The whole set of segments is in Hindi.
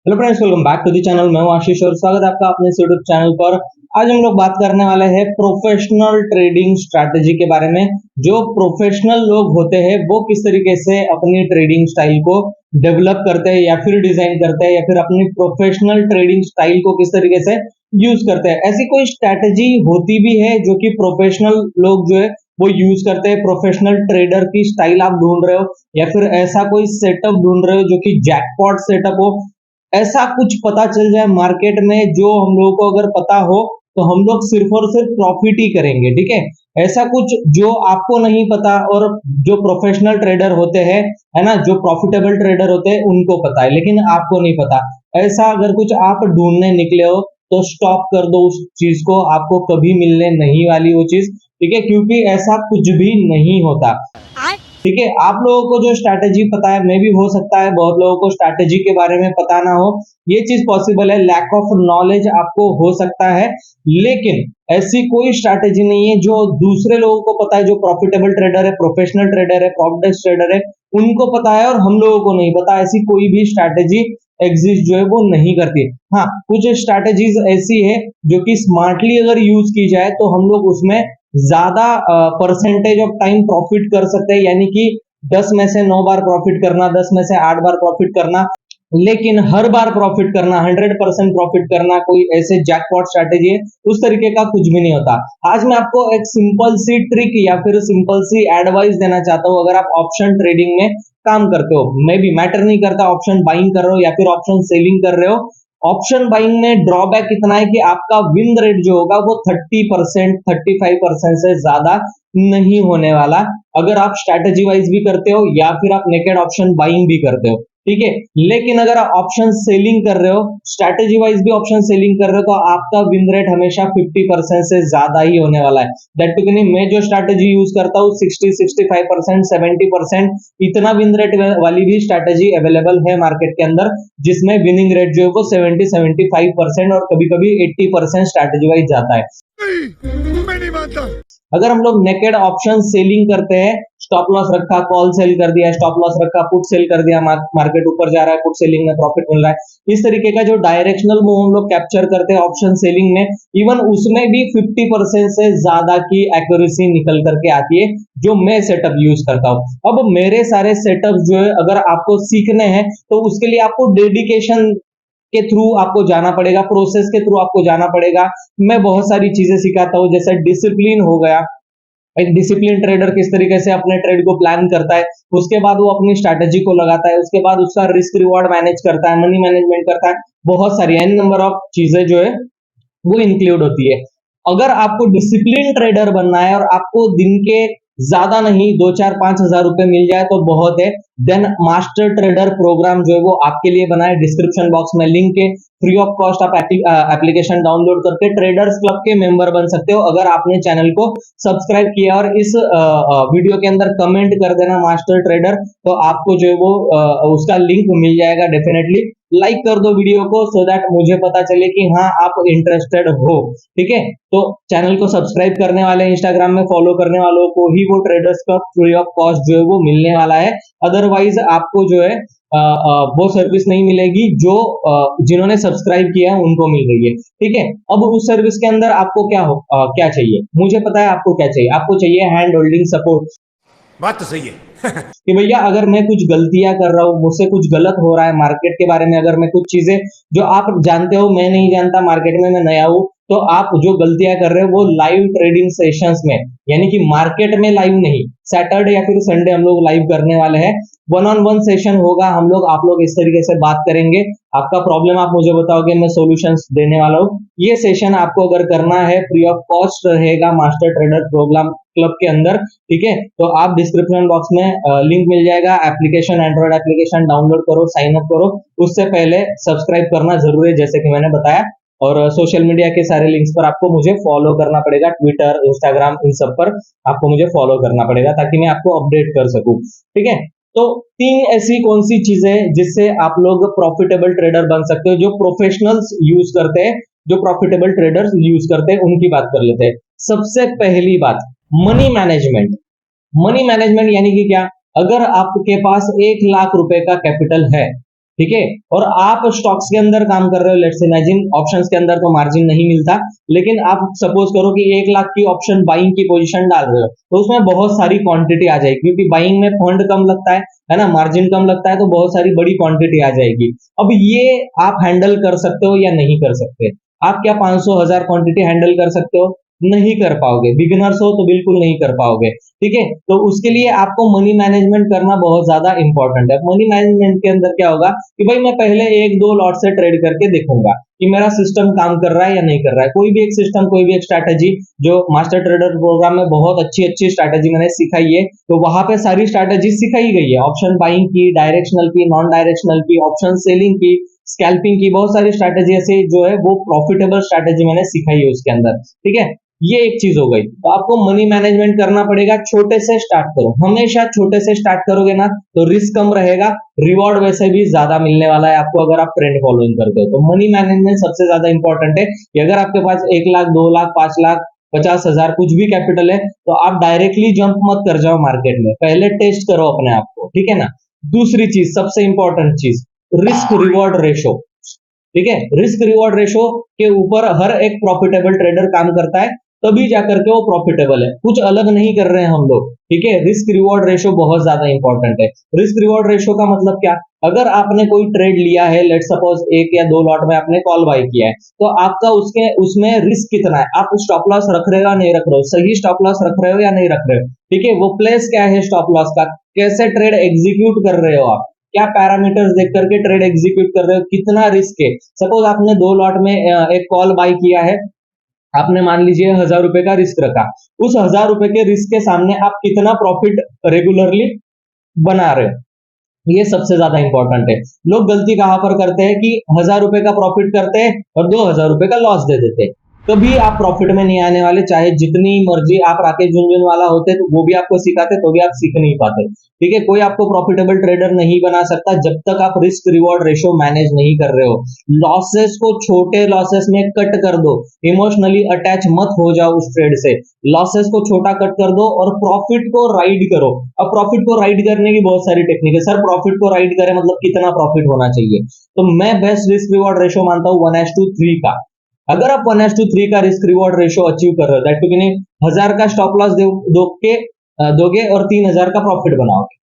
Hello friends, welcome back to the channel. मैं हूं आशीष और स्वागत है आपका अपने यूट्यूब चैनल पर। आज हम लोग बात करने वाले हैं प्रोफेशनल ट्रेडिंग स्ट्रैटेजी के बारे में। जो प्रोफेशनल लोग होते हैं वो किस तरीके से अपनी ट्रेडिंग स्टाइल को डेवलप करते हैं या फिर डिजाइन करते हैं या फिर अपनी प्रोफेशनल ट्रेडिंग स्टाइल को किस तरीके से यूज करते हैं। ऐसी कोई स्ट्रैटेजी होती भी है जो कि प्रोफेशनल लोग जो है वो यूज करते हैं। प्रोफेशनल ट्रेडर की स्टाइल आप ढूंढ रहे हो या फिर ऐसा कोई सेटअप ढूंढ रहे हो जो कि जैकपॉट सेटअप हो, ऐसा कुछ पता चल जाए मार्केट में जो हम लोगों को अगर पता हो तो हम लोग सिर्फ और सिर्फ प्रॉफिट ही करेंगे। ठीक है, ऐसा कुछ जो आपको नहीं पता और जो प्रोफेशनल ट्रेडर होते हैं, है ना, जो प्रॉफिटेबल ट्रेडर होते हैं उनको पता है लेकिन आपको नहीं पता। ऐसा अगर कुछ आप ढूंढने निकले हो तो स्टॉप कर दो उस चीज को, आपको कभी मिलने नहीं वाली वो चीज। ठीक है, क्योंकि ऐसा कुछ भी नहीं होता। ठीक है, आप लोगों को जो स्ट्रैटेजी पता है, मे भी हो सकता है बहुत लोगों को स्ट्रैटेजी के बारे में पता ना हो, ये चीज पॉसिबल है। लैक ऑफ नॉलेज आपको हो सकता है, लेकिन ऐसी कोई स्ट्रैटेजी नहीं है जो दूसरे लोगों को पता है, जो प्रॉफिटेबल ट्रेडर है, प्रोफेशनल ट्रेडर है, प्रॉप डेस्क ट्रेडर है, उनको पता है और हम लोगों को नहीं पता। ऐसी कोई भी स्ट्रैटेजी एग्जिस्ट जो है वो नहीं करती। हाँ, कुछ स्ट्रैटेजीज ऐसी है जो कि स्मार्टली अगर यूज की जाए तो हम लोग उसमें ज्यादा परसेंटेज ऑफ टाइम प्रॉफिट कर सकते हैं, यानी कि 10 में से 9 बार प्रॉफिट करना, 10 में से 8 बार प्रॉफिट करना, लेकिन हर बार प्रॉफिट करना, 100% प्रॉफिट करना कोई ऐसे जैकपॉट स्ट्रैटेजी है उस तरीके का कुछ भी नहीं होता। आज मैं आपको एक सिंपल सी ट्रिक या फिर सिंपल सी एडवाइस देना चाहता हूं। अगर आप ऑप्शन ट्रेडिंग में काम करते हो, मे भी मैटर नहीं करता ऑप्शन बाइंग कर रहे हो या फिर ऑप्शन सेलिंग कर रहे हो, ऑप्शन बाइंग में ड्रॉबैक इतना है कि आपका विन रेट जो होगा वो 30%, 35% से ज्यादा नहीं होने वाला, अगर आप स्ट्रैटेजी वाइज भी करते हो या फिर आप नेकेड ऑप्शन बाइंग भी करते हो। ठीक है, लेकिन अगर आप ऑप्शन सेलिंग कर रहे हो, स्ट्रैटेजी वाइज भी ऑप्शन सेलिंग कर रहे हो, तो आपका विन रेट हमेशा 50% से ज्यादा ही होने वाला है। दैट टू नहीं, मैं जो स्ट्रैटेजी यूज करता हूँ 60, 65%, 70% इतना विन रेट वाली भी स्ट्रैटेजी अवेलेबल है मार्केट के अंदर, जिसमें विनिंग रेट जो है वो 70-75% और कभी कभी 80% स्ट्रैटेजी वाइज जाता है। मैं नहीं मानता। अगर हम लोग नेकेड ऑप्शन सेलिंग करते हैं, स्टॉप लॉस रखा, कॉल सेल कर दिया, स्टॉप लॉस रखा, पुट सेल कर दिया, मार्केट ऊपर जा रहा है, पुट सेलिंग में प्रॉफिट मिल रहा है, इस तरीके का जो डायरेक्शनल मूव हम लोग कैप्चर करते हैं ऑप्शन सेलिंग में, इवन उसमें भी 50% से ज्यादा की एक्यूरेसी निकल करके आती है जो मैं सेटअप यूज करता हूं। अब मेरे सारे सेटअप जो है अगर आपको सीखने हैं तो उसके लिए आपको डेडिकेशन के थ्रू आपको जाना पड़ेगा, प्रोसेस के थ्रू आपको जाना पड़ेगा। मैं बहुत सारी चीजें सिखाता हूं, जैसे डिसिप्लिन हो गया। एक डिसिप्लिन ट्रेडर किस तरीके से अपने ट्रेड को प्लान करता है, उसके बाद वो अपनी स्ट्रैटेजी को लगाता है, उसके बाद उसका रिस्क रिवॉर्ड मैनेज करता है, मनी मैनेजमेंट करता है, बहुत सारी एन नंबर ऑफ चीजें जो है वो इंक्लूड होती है। अगर आपको डिसिप्लिन ट्रेडर बनना है और आपको दिन के ज्यादा नहीं 2-4-5 हजार रुपए मिल जाए तो बहुत है, देन मास्टर ट्रेडर प्रोग्राम जो है वो आपके लिए बना है। डिस्क्रिप्शन बॉक्स में लिंक है, फ्री ऑफ कॉस्ट आप एप्लीकेशन डाउनलोड करके ट्रेडर्स क्लब के मेंबर बन सकते हो। अगर आपने चैनल को सब्सक्राइब किया और इस वीडियो के अंदर कमेंट कर देना मास्टर ट्रेडर, तो आपको जो है वो उसका लिंक मिल जाएगा। डेफिनेटली लाइक कर दो वीडियो को, सो दैट मुझे पता चले कि हाँ आप इंटरेस्टेड हो। ठीक है, तो चैनल को सब्सक्राइब करने वाले, इंस्टाग्राम में फॉलो करने वालों को ही वो traders club free of cost जो है वो मिलने वाला है। अदरवाइज आपको जो है वो सर्विस नहीं मिलेगी जो जिन्होंने सब्सक्राइब किया है उनको मिल रही है। ठीक है, अब उस सर्विस के अंदर आपको क्या चाहिए, मुझे पता है आपको क्या चाहिए। आपको चाहिए हैंड होल्डिंग सपोर्ट। बात तो सही है कि भैया अगर मैं कुछ गलतियां कर रहा हूँ, मुझसे कुछ गलत हो रहा है मार्केट के बारे में, अगर मैं कुछ चीजें जो आप जानते हो मैं नहीं जानता, मार्केट में मैं नया हूं, तो आप जो गलतियां कर रहे हो वो लाइव ट्रेडिंग सेशंस में, यानी कि मार्केट में लाइव नहीं, सैटरडे या फिर संडे हम लोग लाइव करने वाले हैं। 1-on-1 सेशन होगा, हम लोग आप लोग इस तरीके से बात करेंगे, आपका प्रॉब्लम आप मुझे बताओगे, मैं सॉल्यूशंस देने वाला हूँ। ये सेशन आपको अगर करना है फ्री ऑफ कॉस्ट रहेगा मास्टर ट्रेडर प्रोग्राम क्लब के अंदर। ठीक है, तो आप डिस्क्रिप्शन बॉक्स में लिंक मिल जाएगा, एप्लीकेशन, एंड्रॉइड एप्लीकेशन डाउनलोड करो, साइन अप करो। उससे पहले सब्सक्राइब करना जरूरी है जैसे कि मैंने बताया, और सोशल मीडिया के सारे लिंक्स पर आपको मुझे फॉलो करना पड़ेगा, ट्विटर, इंस्टाग्राम, इन सब पर आपको मुझे फॉलो करना पड़ेगा ताकि मैं आपको अपडेट कर सकूं। ठीक है, तो 3 ऐसी कौन सी चीजें जिससे आप लोग प्रॉफिटेबल ट्रेडर बन सकते हो, जो प्रोफेशनल्स यूज करते हैं, जो प्रॉफिटेबल ट्रेडर्स यूज करते हैं, उनकी बात कर लेते हैं। सबसे पहली बात, मनी मैनेजमेंट। मनी मैनेजमेंट यानी कि क्या, अगर आपके पास 1 लाख रुपए का कैपिटल है, ठीक है। और आप स्टॉक्स के अंदर काम कर रहे हो, लेट्स इमेजिन ऑप्शंस के अंदर तो मार्जिन नहीं मिलता, लेकिन आप सपोज करो कि 1 लाख की ऑप्शन बाइंग की पोजीशन डाल रहे हो, तो उसमें बहुत सारी क्वांटिटी आ जाएगी, क्योंकि बाइंग में फंड कम लगता है ना, मार्जिन कम लगता है, तो बहुत सारी बड़ी क्वांटिटी आ जाएगी। अब ये आप हैंडल कर सकते हो या नहीं कर सकते? आप क्या 500 1000 क्वांटिटी हैंडल कर सकते हो? नहीं कर पाओगे। बिगिनर्स हो तो बिल्कुल नहीं कर पाओगे। ठीक है, तो उसके लिए आपको मनी मैनेजमेंट करना बहुत ज्यादा इंपॉर्टेंट है। मनी मैनेजमेंट के अंदर क्या होगा कि भाई मैं पहले 1 2 लॉट से ट्रेड करके देखूंगा कि मेरा सिस्टम काम कर रहा है या नहीं कर रहा है। कोई भी एक सिस्टम, कोई भी एक स्ट्रैटेजी, जो मास्टर ट्रेडर प्रोग्राम में बहुत अच्छी अच्छी स्ट्रैटेजी मैंने सिखाई है, तो वहां पे सारी स्ट्रैटेजी सिखाई गई है। ऑप्शन बाइंग की, डायरेक्शनल की, नॉन डायरेक्शनल की, ऑप्शन सेलिंग की, स्कैल्पिंग की, बहुत सारी स्ट्रैटेजी ऐसे जो है वो प्रॉफिटेबल स्ट्रैटेजी मैंने सिखाई है उसके अंदर। ठीक है, ये एक चीज हो गई। तो आपको मनी मैनेजमेंट करना पड़ेगा, छोटे से स्टार्ट करो, हमेशा छोटे से स्टार्ट करोगे ना तो रिस्क कम रहेगा, रिवॉर्ड वैसे भी ज्यादा मिलने वाला है आपको अगर आप ट्रेंड फॉलोइंग करते हो। तो मनी मैनेजमेंट सबसे ज्यादा इंपॉर्टेंट है कि अगर आपके पास 1 लाख 2 लाख 5 लाख 50 हजार कुछ भी कैपिटल है, तो आप डायरेक्टली जंप मत कर जाओ मार्केट में, पहले टेस्ट करो अपने आप को। ठीक है ना। दूसरी चीज, सबसे इंपॉर्टेंट चीज, रिस्क रिवॉर्ड रेशो। ठीक है, रिस्क रिवॉर्ड रेशो के ऊपर हर एक प्रॉफिटेबल ट्रेडर काम करता है, तभी जाकर के वो प्रॉफिटेबल है। कुछ अलग नहीं कर रहे हैं हम लोग। ठीक है, रिस्क रिवॉर्ड रेशो बहुत ज्यादा इंपॉर्टेंट है। रिस्क रिवॉर्ड रेशो का मतलब क्या? अगर आपने कोई ट्रेड लिया है, लेट सपोज 1 या 2 लॉट में आपने कॉल बाय किया है, तो आपका उसके उसमें रिस्क कितना है? आप स्टॉप लॉस रख रहे हो या नहीं रख रहे हो? सही स्टॉप लॉस रख रहे हो या नहीं रख रहे हो? ठीक है, वो प्लेस क्या है स्टॉप लॉस का? कैसे ट्रेड एग्जीक्यूट कर रहे हो आप? क्या पैरामीटर्स देख करके ट्रेड एग्जीक्यूट कर रहे हो? कितना रिस्क है? सपोज आपने 2 लॉट में एक कॉल बाय किया है, आपने मान लीजिए 1000 रुपए का रिस्क रखा, उस 1000 रुपए के रिस्क के सामने आप कितना प्रॉफिट रेगुलरली बना रहे हो? ये सबसे ज्यादा इंपॉर्टेंट है। लोग गलती कहां पर करते हैं कि 1000 रुपए का प्रॉफिट करते हैं और 2000 रुपए का लॉस दे देते हैं। कभी आप प्रॉफिट में नहीं आने वाले, चाहे जितनी मर्जी आप राकेश झुनझुन वाला होते तो वो भी आपको सिखाते, तो भी आप सीख नहीं पाते। ठीक है, कोई आपको प्रॉफिटेबल ट्रेडर नहीं बना सकता जब तक आप रिस्क रिवॉर्ड रेशो मैनेज नहीं कर रहे हो। लॉसेस को छोटे लॉसेस में कट कर दो, इमोशनली अटैच मत हो जाओ उस ट्रेड से। लॉसेस को छोटा कट कर दो और प्रॉफिट को राइड करो। अब प्रॉफिट को राइड करने की बहुत सारी टेक्निक है। सर प्रॉफिट को राइड करें मतलब कितना प्रॉफिट होना चाहिए? तो मैं बेस्ट रिस्क रिवॉर्ड रेशो मानता हूं 1:3 का। अगर आप 1:3 का रिस्क रिवॉर्ड रेशो अचीव कर रहे हो, दैट मीन 1000 का स्टॉप लॉस दोगे और 3000 का प्रॉफिट बनाओगे,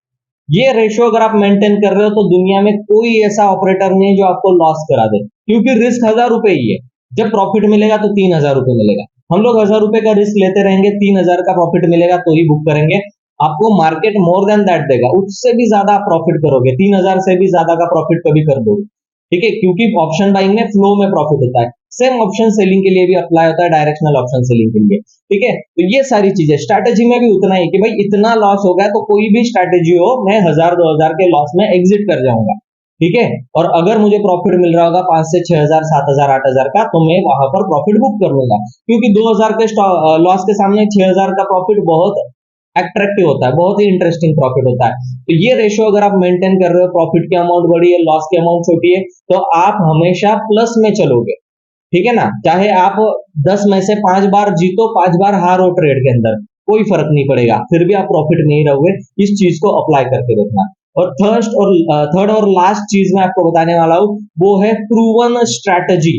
ये रेशो अगर आप मेंटेन कर रहे हो, तो दुनिया में कोई ऐसा ऑपरेटर नहीं है जो आपको लॉस करा दे, क्योंकि रिस्क 1000 रुपए ही है। जब प्रॉफिट मिलेगा तो 3000 रुपए मिलेगा। हम लोग 1000 रुपए का रिस्क लेते रहेंगे, 3000 का प्रॉफिट मिलेगा तो ही बुक करेंगे। आपको मार्केट मोर देन दैट देगा, उससे भी ज्यादा आप प्रॉफिट करोगे, 3000 से भी ज्यादा का प्रॉफिट कभी कर दोगे। ठीक है, क्योंकि ऑप्शन बाइंग में फ्लो में प्रॉफिट होता है। सेम ऑप्शन सेलिंग के लिए भी अप्लाई होता है, डायरेक्शनल ऑप्शन सेलिंग के लिए। ठीक है, तो ये सारी चीजें स्ट्रैटेजी में भी उतना ही कि भाई इतना लॉस हो गया तो कोई भी स्ट्रैटेजी हो, मैं 1000 2000 के लॉस में एग्जिट कर जाऊंगा। ठीक है, और अगर मुझे प्रॉफिट मिल रहा होगा 5 से 6000 7000 8000 का, तो मैं वहां पर प्रॉफिट बुक कर लूंगा, क्योंकि 2000 के लॉस के सामने 6000 का प्रॉफिट बहुत अट्रैक्टिव होता है, बहुत ही इंटरेस्टिंग प्रॉफिट होता है। तो ये रेशियो अगर आप मेंटेन कर रहे हो, प्रॉफिट की अमाउंट बड़ी है, लॉस की अमाउंट छोटी है, तो आप हमेशा प्लस में चलोगे। ठीक है ना, चाहे आप 10 में से 5 बार जीतो, 5 बार हारो ट्रेड के अंदर, कोई फर्क नहीं पड़ेगा, फिर भी आप प्रॉफिट नहीं रहोगे। इस चीज को अप्लाई करके देखना। और थर्ड और लास्ट चीज मैं आपको बताने वाला हूं, वो है प्रूवन स्ट्रैटेजी।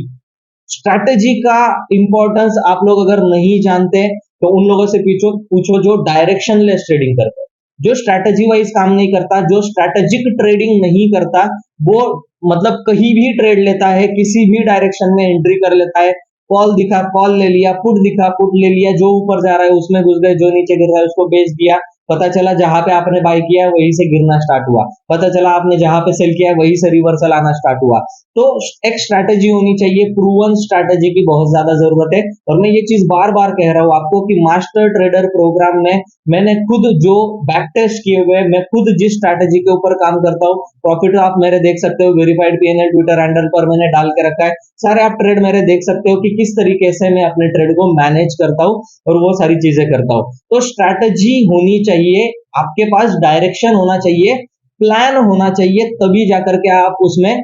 स्ट्रैटेजी का इंपॉर्टेंस आप लोग अगर नहीं जानते तो उन लोगों से पूछो पूछो जो डायरेक्शनलेस ट्रेडिंग करते हैं, जो स्ट्रैटेजी वाइज काम नहीं करता, जो स्ट्रैटेजिक ट्रेडिंग नहीं करता, वो मतलब कहीं भी ट्रेड लेता है, किसी भी डायरेक्शन में एंट्री कर लेता है। कॉल दिखा कॉल ले लिया, पुट दिखा पुट ले लिया, जो ऊपर जा रहा है उसमें घुस गए, जो नीचे गिर रहा है उसको बेच दिया। पता चला जहां पे आपने बाय किया है वहीं से गिरना स्टार्ट हुआ, पता चला आपने जहां पे सेल किया है वहीं से रिवर्सल आना स्टार्ट हुआ। तो एक स्ट्रैटेजी होनी चाहिए, प्रूवन स्ट्रैटेजी की बहुत ज्यादा जरूरत है। और मैं ये चीज बार बार कह रहा हूं आपको कि मास्टर ट्रेडर प्रोग्राम में मैंने खुद जो बैक टेस्ट किए हुए, मैं खुद जिस स्ट्रैटेजी के ऊपर काम करता हूँ, प्रॉफिट आप मेरे देख सकते हो, वेरीफाइड पीएनएल ट्विटर हैंडल पर मैंने डाल के रखा है। सारे आप ट्रेड मेरे देख सकते हो कि किस तरीके से मैं अपने ट्रेड को मैनेज करता हूँ और वो सारी चीजें करता हूँ। तो स्ट्रैटेजी होनी चाहिए आपके पास, डायरेक्शन होना चाहिए, प्लान होना चाहिए, तभी जाकर के आप उसमें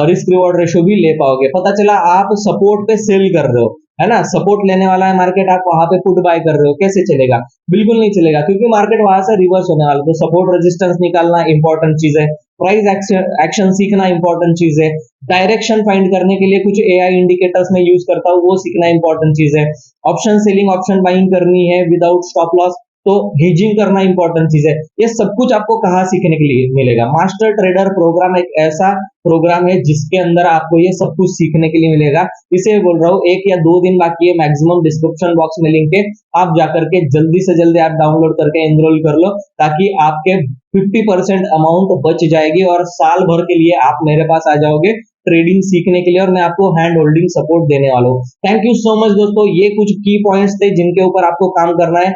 रिस्क रिवॉर्ड रेशो भी ले पाओगे। पता चला आप सपोर्ट पे सेल कर रहे हो, है ना, सपोर्ट लेने वाला है मार्केट, आप वहां पे पुट बाय कर रहे हो, कैसे चलेगा? बिल्कुल नहीं चलेगा, क्योंकि मार्केट वहां से रिवर्स होने वाला है। तो सपोर्ट रेजिस्टेंस निकालना इंपॉर्टेंट चीज है। प्राइस एक्शन सीखना इंपॉर्टेंट चीज है, डायरेक्शन फाइंड करने के लिए कुछ एआई इंडिकेटर्स में यूज करता हूँ, वो सीखना इंपॉर्टेंट चीज है, ऑप्शन सेलिंग ऑप्शन बाइंग करनी है विदाउट स्टॉप लॉस तो हेजिंग करना इंपॉर्टेंट चीज है। ये सब कुछ आपको कहाँ सीखने के लिए मिलेगा? मास्टर ट्रेडर प्रोग्राम एक ऐसा प्रोग्राम है जिसके अंदर आपको ये सब कुछ सीखने के लिए मिलेगा। इसे बोल रहा हूँ 1 या 2 दिन बाकी है, मैक्सिमम डिस्क्रिप्शन बॉक्स में लिंक है, आप जाकर के जल्दी से जल्दी आप डाउनलोड करके एनरोल कर लो ताकि आपके 50% अमाउंट बच जाएगी और साल भर के लिए आप मेरे पास आ जाओगे ट्रेडिंग सीखने के लिए और मैं आपको हैंड होल्डिंग सपोर्ट देने वाला हूँ। थैंक यू सो मच दोस्तों, ये कुछ की पॉइंट्स थे जिनके ऊपर आपको काम करना है।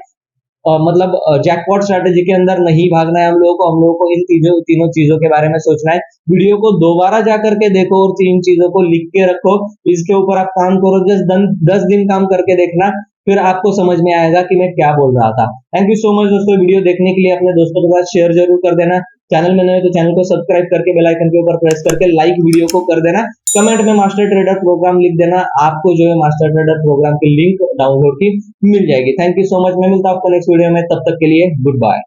मतलब जैकपॉट स्ट्रेटेजी के अंदर नहीं भागना है हम लोगों को इन तीनों चीजों के बारे में सोचना है। वीडियो को दोबारा जाकर के देखो और 3 चीजों को लिख के रखो, इसके ऊपर आप काम करो, जस्ट 10 दिन काम करके देखना, फिर आपको समझ में आएगा कि मैं क्या बोल रहा था। थैंक यू सो मच दोस्तों, वीडियो देखने के लिए अपने दोस्तों के साथ शेयर जरूर कर देना, चैनल में नए तो चैनल को सब्सक्राइब करके बेल आइकन के ऊपर प्रेस करके लाइक वीडियो को कर देना, कमेंट में मास्टर ट्रेडर प्रोग्राम लिख देना, आपको जो है मास्टर ट्रेडर प्रोग्राम की लिंक डाउनलोड की मिल जाएगी। थैंक यू सो मच, मैं मिलता हूं आपको नेक्स्ट वीडियो में, तब तक के लिए गुड बाय।